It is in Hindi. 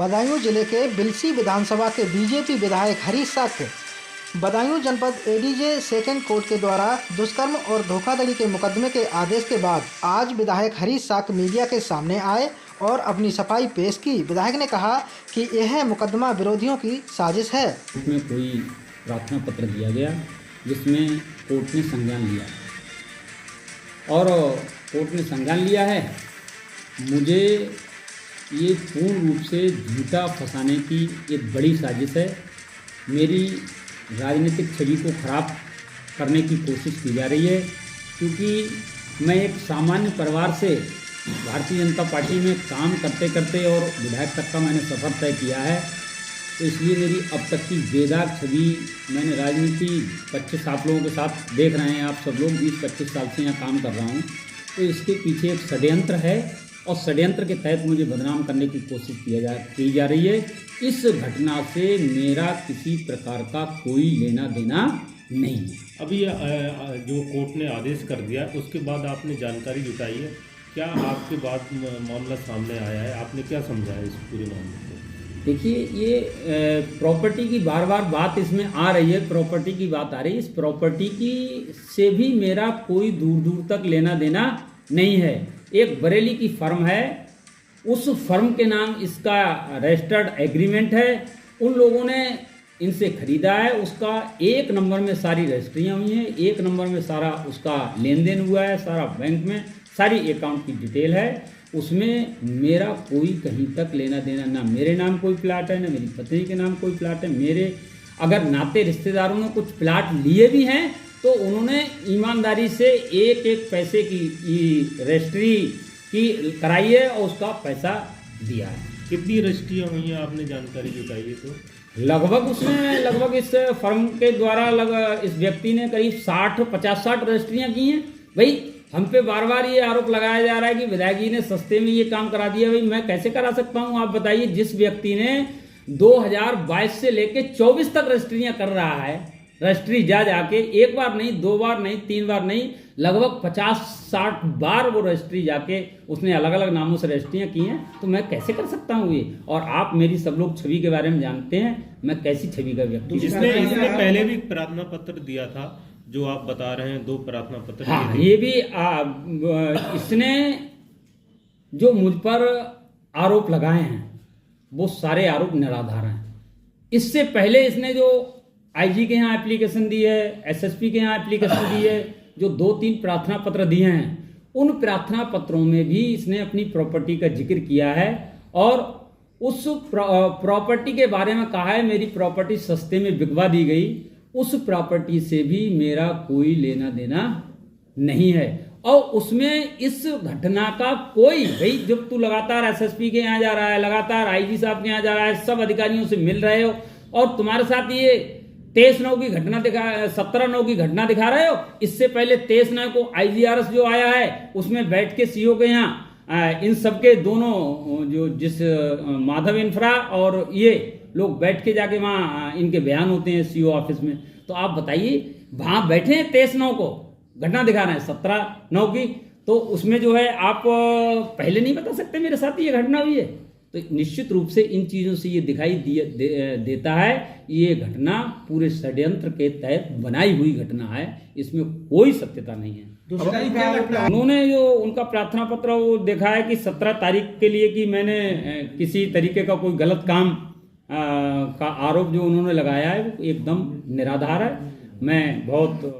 बदायूं जिले के बिलसी विधानसभा के बीजेपी विधायक हरीश साक्य बदायूं जनपद एडीजे सेकंड कोर्ट के द्वारा दुष्कर्म और धोखाधड़ी के मुकदमे के आदेश के बाद आज विधायक हरीश साक्य मीडिया के सामने आए और अपनी सफाई पेश की। विधायक ने कहा कि यह मुकदमा विरोधियों की साजिश है। इसमें कोई प्रार्थना पत्र दिया गया जिसमें कोर्ट ने संज्ञान लिया और कोर्ट ने संज्ञान लिया है। मुझे ये पूर्ण रूप से झूठा फंसाने की एक बड़ी साजिश है। मेरी राजनीतिक छवि को खराब करने की कोशिश की जा रही है, क्योंकि मैं एक सामान्य परिवार से भारतीय जनता पार्टी में काम करते करते और विधायक तक का मैंने सफ़र तय किया है। तो इसलिए मेरी अब तक की बेदाग छवि, मैंने राजनीति 25 आप लोगों के साथ देख रहे हैं, आप सब लोग 20-25 साल से यहाँ काम कर रहा हूँ, तो इसके पीछे एक षड्यंत्र है और षड्यंत्र के तहत मुझे बदनाम करने की कोशिश की जा रही है। इस घटना से मेरा किसी प्रकार का कोई लेना देना नहीं है। अभी जो कोर्ट ने आदेश कर दिया उसके बाद आपने जानकारी जुटाई है, क्या आपके बाद मामला सामने आया है, आपने क्या समझा है इस पूरे मामले को? देखिए, ये प्रॉपर्टी की बार बार बात इसमें आ रही है, प्रॉपर्टी की बात आ रही है। इस प्रॉपर्टी की से भी मेरा कोई दूर दूर तक लेना देना नहीं है। एक बरेली की फर्म है, उस फर्म के नाम इसका रजिस्टर्ड एग्रीमेंट है, उन लोगों ने इनसे खरीदा है, उसका 1 नंबर में सारी रजिस्ट्रियाँ हुई हैं, 1 नंबर में सारा उसका लेन देन हुआ है, सारा बैंक में सारी अकाउंट की डिटेल है। उसमें मेरा कोई कहीं तक लेना देना, ना मेरे नाम कोई प्लाट है, ना मेरी पत्नी के नाम कोई प्लाट है। मेरे अगर नाते रिश्तेदारों ने कुछ प्लाट लिए भी हैं तो उन्होंने ईमानदारी से एक एक पैसे की रजिस्ट्री की कराई है और उसका पैसा दिया है। कितनी रजिस्ट्रियाँ हुई हैं आपने जानकारी जुटाई है? तो लगभग इस फर्म के द्वारा इस व्यक्ति ने करीब 50-60 रजिस्ट्रियाँ की हैं। भाई, हम पे बार बार ये आरोप लगाया जा रहा है कि विधायक जी ने सस्ते में ये काम करा दिया। भाई, मैं कैसे करा सकता हूँ? आप बताइए। जिस व्यक्ति ने 2022 से लेके 24 तक रजिस्ट्रियाँ कर रहा है, रजिस्ट्री जा जाके 1 बार नहीं, 2 बार नहीं, 3 बार नहीं, लगभग 50-60 बार वो रजिस्ट्री जाके उसने अलग अलग नामों से रजिस्ट्रियाँ की हैं, तो मैं कैसे कर सकता हूँ ये? और आप मेरी सब लोग छवि के बारे में जानते हैं, मैं कैसी छवि का व्यक्ति। इसने पहले भी प्रार्थना पत्र दिया था, जो आप बता रहे हैं 2 प्रार्थना पत्र। हाँ, ये भी इसने जो मुझ पर आरोप लगाए हैं वो सारे आरोप निराधार हैं। इससे पहले इसने जो आईजी के यहाँ एप्लीकेशन दी है, एसएसपी के यहाँ एप्लीकेशन दी है, जो 2-3 प्रार्थना पत्र दिए हैं, उन प्रार्थना पत्रों में भी इसने अपनी प्रॉपर्टी का जिक्र किया है और उस प्रॉपर्टी के बारे में कहा है मेरी प्रॉपर्टी सस्ते में बिकवा दी गई। उस प्रॉपर्टी से भी मेरा कोई लेना देना नहीं है और उसमें इस घटना का कोई, भाई जब तू लगातार एसएसपी के यहाँ जा रहा है, लगातार आईजी साहब के यहाँ जा रहा है, सब अधिकारियों से मिल रहे हो और तुम्हारे साथ ये 23/9 की घटना 17/9 की घटना दिखा रहे हो। इससे पहले 23/9 को IGRS जो आया है उसमें बैठ के सीओ के यहाँ इन सबके दोनों जो जिस माधव इंफ्रा और ये लोग बैठ के जाके वहाँ इनके बयान होते हैं सीओ ऑफिस में। तो आप बताइए, वहाँ बैठे हैं 23/9 को घटना दिखा रहे हैं 17/9 की, तो उसमें जो है आप पहले नहीं बता सकते मेरे साथ ये घटना हुई है? तो निश्चित रूप से इन चीज़ों से ये दिखाई देता है ये घटना पूरे षड्यंत्र के तहत बनाई हुई घटना है, इसमें कोई सत्यता नहीं है। उन्होंने जो उनका प्रार्थना पत्र वो देखा है कि 17 तारीख के लिए कि मैंने किसी तरीके का कोई गलत काम का आरोप जो उन्होंने लगाया है वो एकदम निराधार है। मैं बहुत